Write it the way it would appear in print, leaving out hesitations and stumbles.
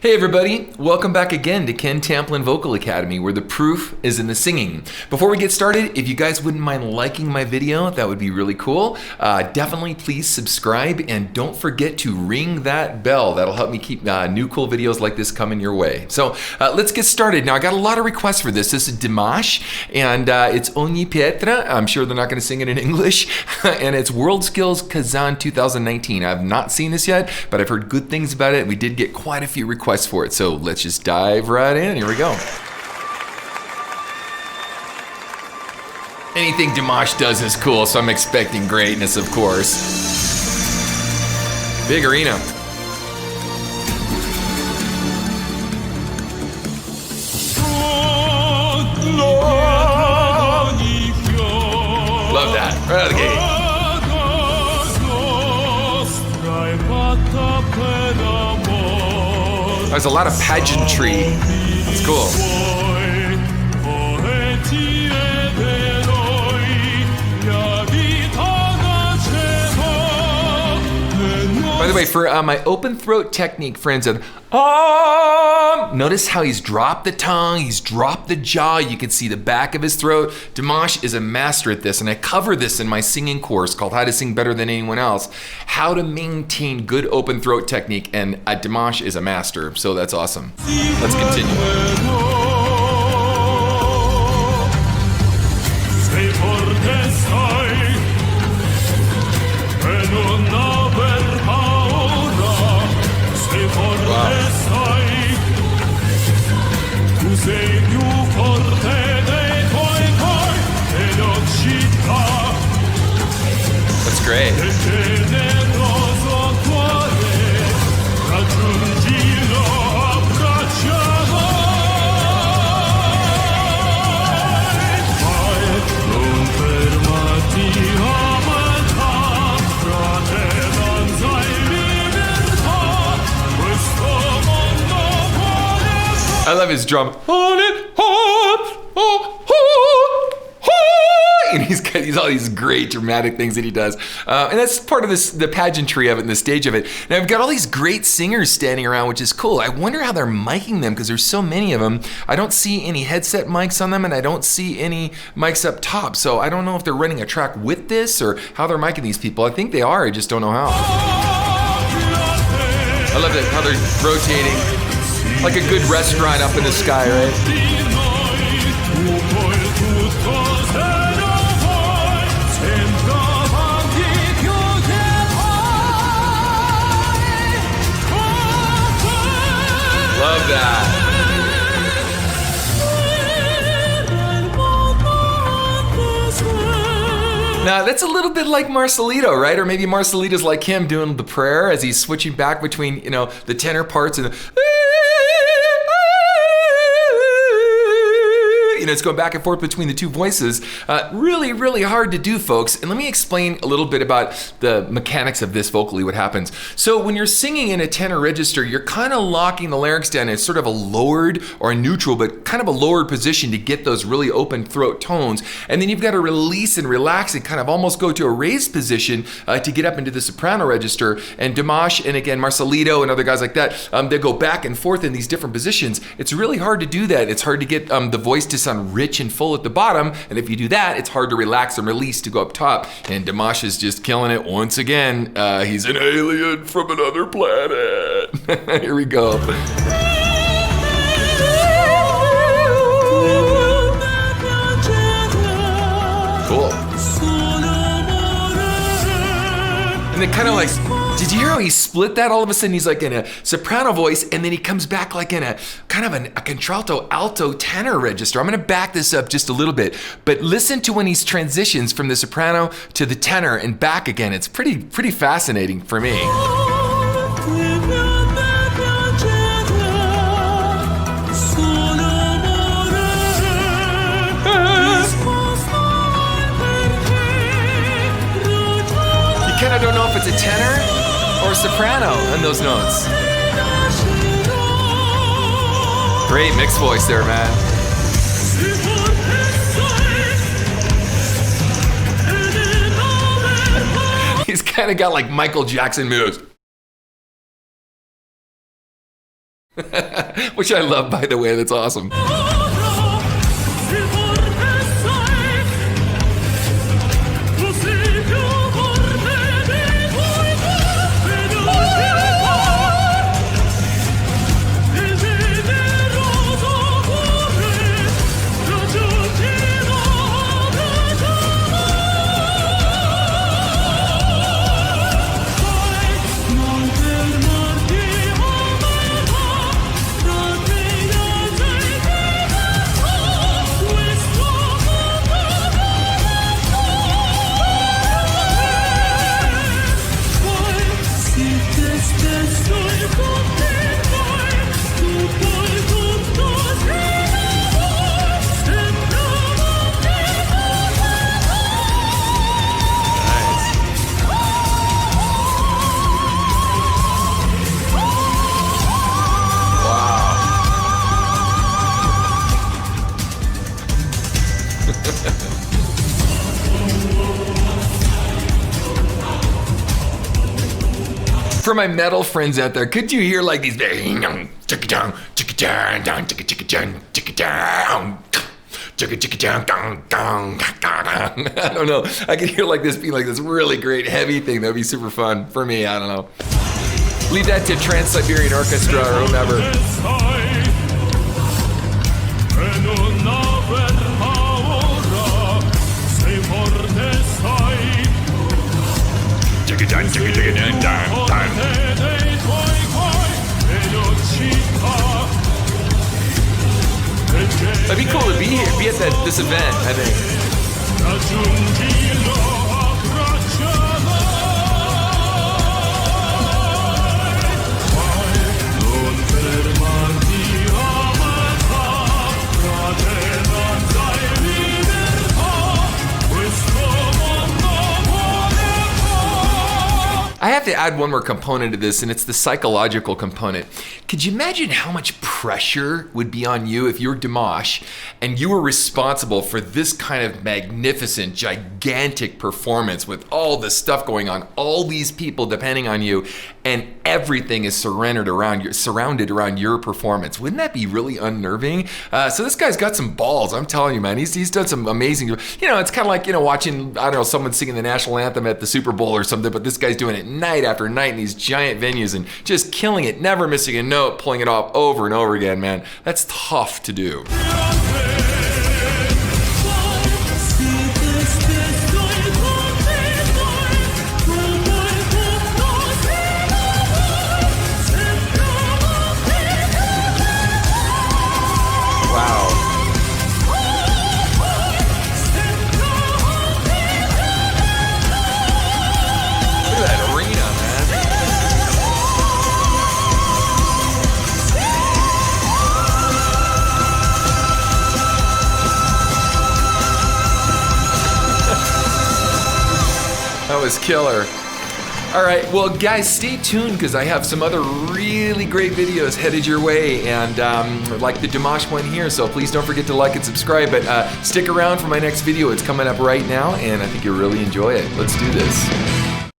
Hey everybody, welcome back again to Ken Tamplin Vocal Academy, where the proof is in the singing. Before we get started, if you guys wouldn't mind liking my video, that would be really cool. Definitely please subscribe and don't forget to ring that bell. That'll help me keep new cool videos like this coming your way. So let's get started. Now I got a lot of requests for this. This is Dimash and it's Ogni Pietra. I'm sure they're not going to sing it in English. And it's World Skills Kazan 2019. I've not seen this yet, but I've heard good things about it and we did get quite a few requests for it. So let's just dive right in. Here we go. Anything Dimash does is cool, so I'm expecting greatness, of course. Big arena. Love that. Right out of the gate. There's a lot of pageantry. It's cool. By the way, for my open throat technique, friends, notice how he's dropped the tongue, he's dropped the jaw, you can see the back of his throat. Dimash is a master at this, and I cover this in my singing course called How to Sing Better Than Anyone Else, how to maintain good open throat technique, and Dimash is a master, so that's awesome. Let's continue. That's great. I love his drum. And he's got all these great dramatic things that he does. And that's part of the pageantry of it and the stage of it. And I've got all these great singers standing around, which is cool. I wonder how they're miking them because there's so many of them. I don't see any headset mics on them and I don't see any mics up top. So I don't know if they're running a track with this or how they're miking these people. I think they are, I just don't know how. I love it, how they're rotating. Like a good restaurant up in the sky, right? Love that. Now that's a little bit like Marcelito, right? Or maybe Marcelito's like him doing the prayer as he's switching back between, the tenor parts and the it's going back and forth between the two voices. Really, really hard to do, folks. And let me explain a little bit about the mechanics of this vocally, what happens. So when you're singing in a tenor register, you're kind of locking the larynx down in sort of a lowered or a neutral, but kind of a lowered position to get those really open throat tones. And then you've got to release and relax and kind of almost go to a raised position to get up into the soprano register. And Dimash and again, Marcelito and other guys like that, they go back and forth in these different positions. It's really hard to do that. It's hard to get the voice to sound rich and full at the bottom, and if you do that, it's hard to relax and release to go up top. And Dimash is just killing it once again. He's an alien from another planet. Here we go. Cool. And then kind of like, did you hear how he split that? All of a sudden he's like in a soprano voice and then he comes back like in a kind of a contralto, alto, tenor register. I'm gonna back this up just a little bit, but listen to when he transitions from the soprano to the tenor and back again. It's pretty fascinating for me. You kind of don't know if it's a tenor or soprano in those notes. Great mixed voice there, man. He's kind of got like Michael Jackson moves. Which I love, by the way. That's awesome. For my metal friends out there, could you hear like these? I don't know. I could hear like this being like this really great heavy thing. That'd be super fun for me. I don't know. Leave that to Trans-Siberian Orchestra or whomever. It'd be cool to be here, be at this event, I think. I have to add one more component to this, and it's the psychological component. Could you imagine how much pressure would be on you if you were Dimash and you were responsible for this kind of magnificent, gigantic performance with all this stuff going on, all these people depending on you, and everything is surrounded around your performance? Wouldn't that be really unnerving? So this guy's got some balls, I'm telling you, man. He's done some amazing, it's kind of like, watching, I don't know, someone singing the national anthem at the Super Bowl or something, but this guy's doing it night after night in these giant venues and just killing it, never missing a note, pulling it off over and over again, man. That's tough to do. That was killer. All right, well, guys, stay tuned because I have some other really great videos headed your way, and like the Dimash one here, so please don't forget to like and subscribe, but stick around for my next video. It's coming up right now, and I think you'll really enjoy it. Let's do this.